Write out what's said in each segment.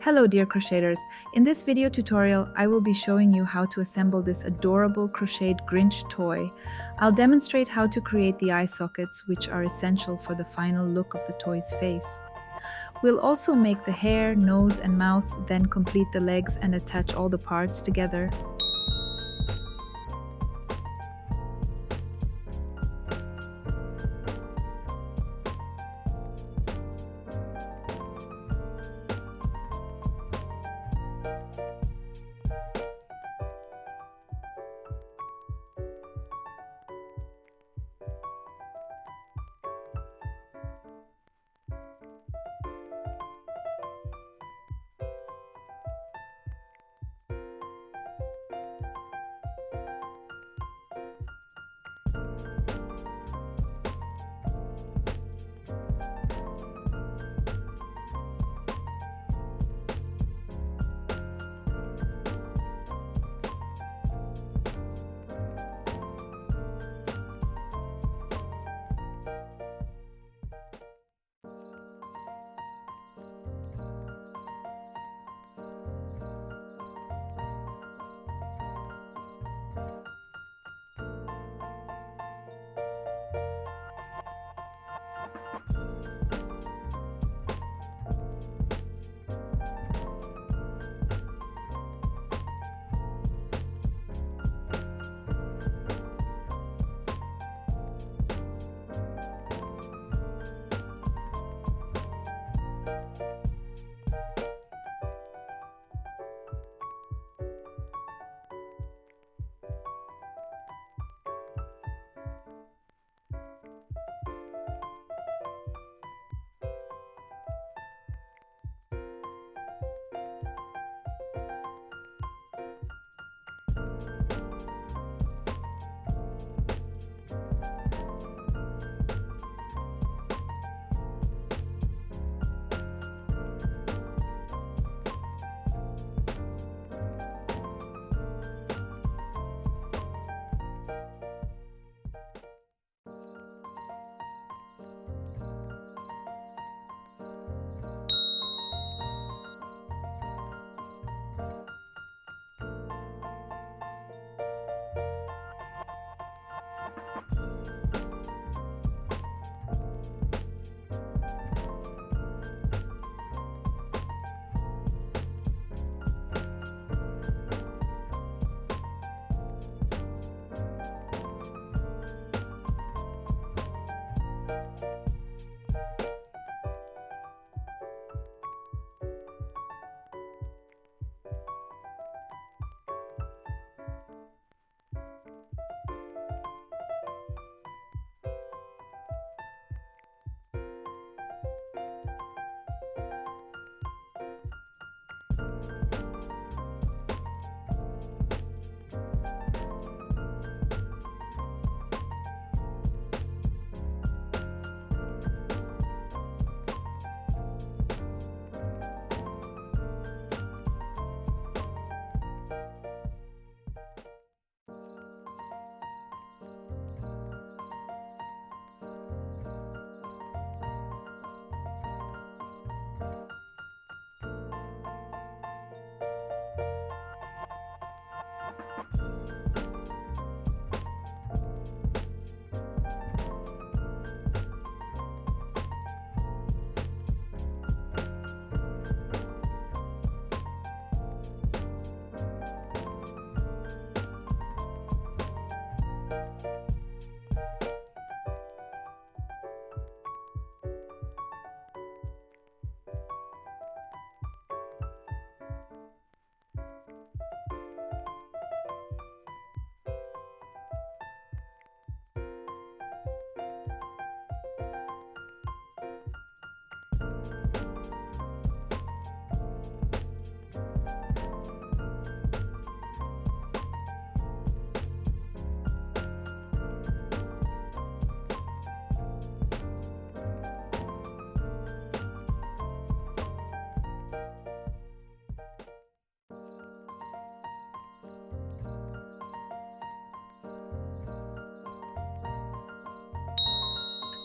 Hello dear crocheters, in this video tutorial I will be showing you how to assemble this adorable crocheted Grinch toy. I'll demonstrate how to create the eye sockets which are essential for the final look of the toy's face. We'll also make the hair, nose and mouth, then complete the legs and attach all the parts together.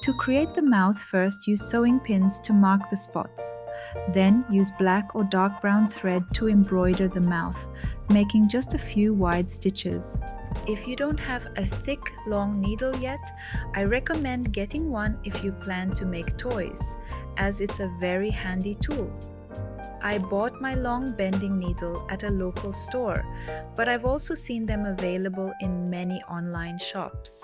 To create the mouth, first use sewing pins to mark the spots. Then use black or dark brown thread to embroider the mouth, making just a few wide stitches. If you don't have a thick, long needle yet, I recommend getting one if you plan to make toys, as it's a very handy tool. I bought my long bending needle at a local store, but I've also seen them available in many online shops.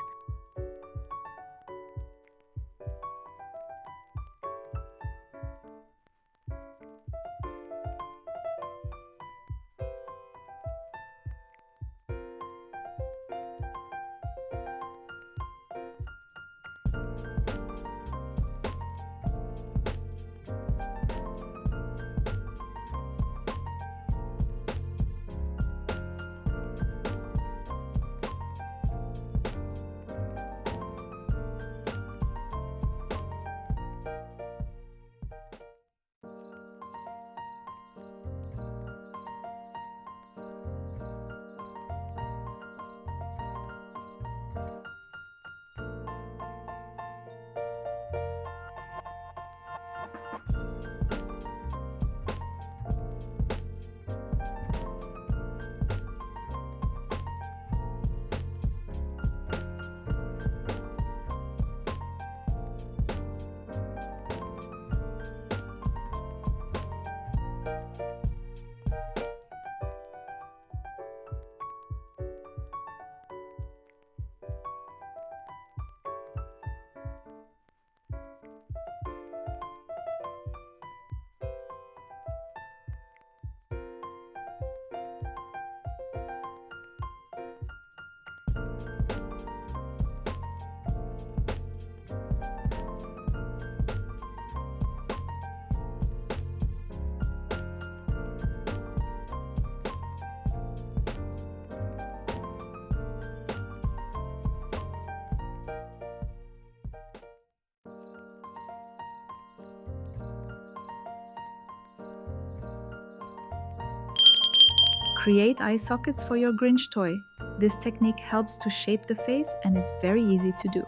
Create eye sockets for your Grinch toy. This technique helps to shape the face and is very easy to do.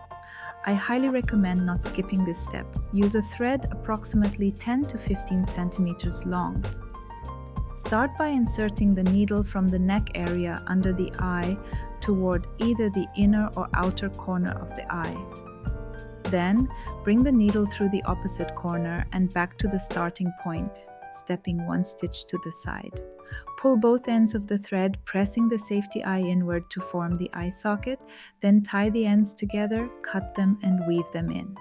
I highly recommend not skipping this step. Use a thread approximately 10 to 15 centimeters long. Start by inserting the needle from the neck area under the eye toward either the inner or outer corner of the eye. Then, bring the needle through the opposite corner and back to the starting point, stepping one stitch to the side. Pull both ends of the thread, pressing the safety eye inward to form the eye socket, then tie the ends together, cut them, and weave them in.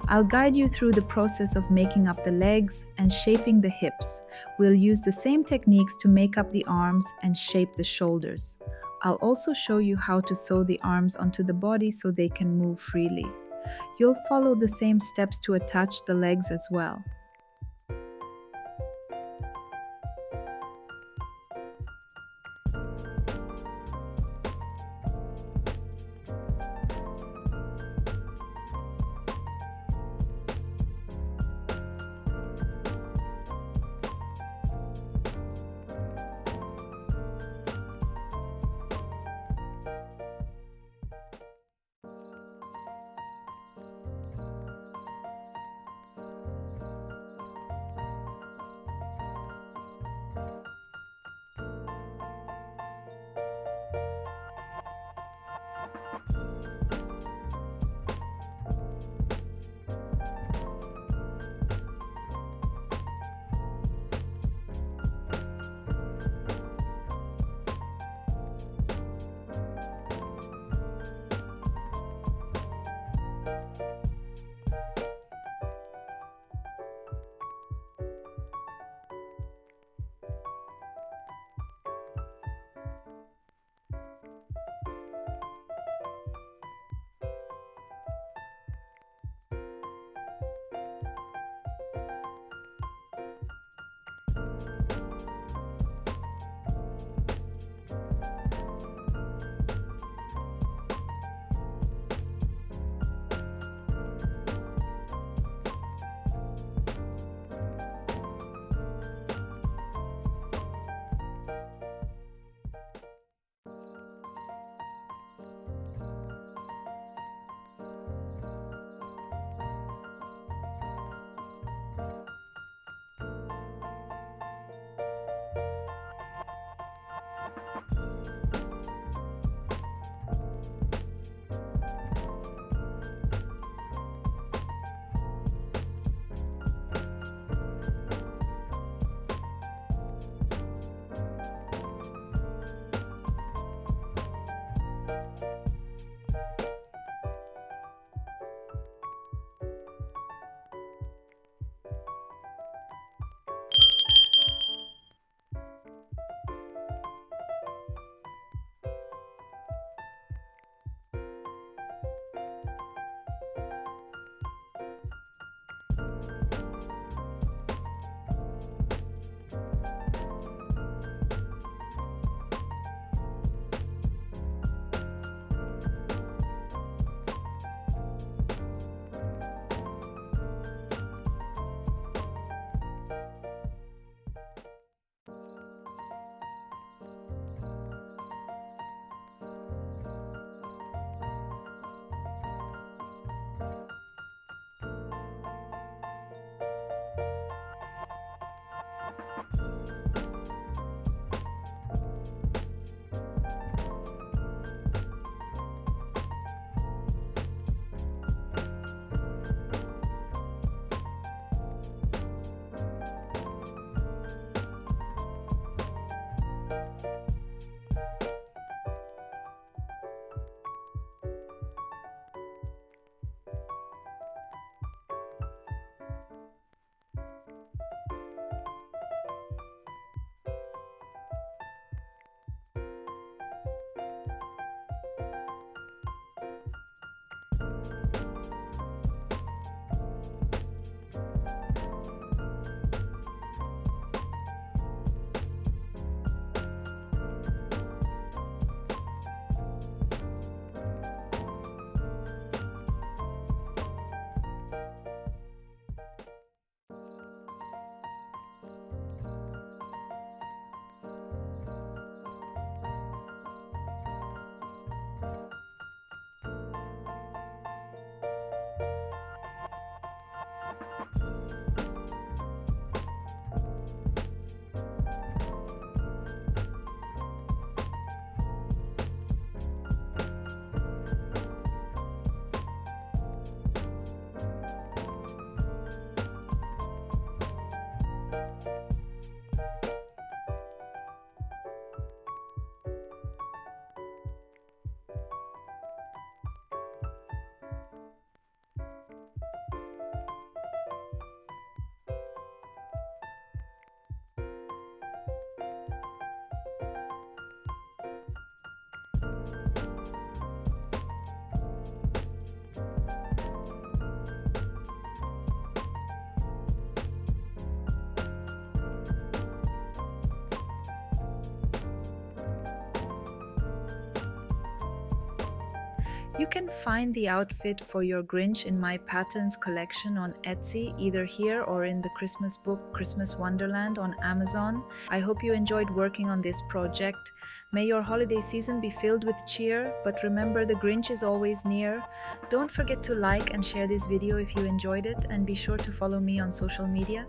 I'll guide you through the process of making up the legs and shaping the hips. We'll use the same techniques to make up the arms and shape the shoulders. I'll also show you how to sew the arms onto the body so they can move freely. You'll follow the same steps to attach the legs as well. You can find the outfit for your Grinch in my patterns collection on Etsy, either here or in the Christmas book Christmas Wonderland on Amazon. I hope you enjoyed working on this project. May your holiday season be filled with cheer, but remember the Grinch is always near. Don't forget to like and share this video if you enjoyed it, and be sure to follow me on social media.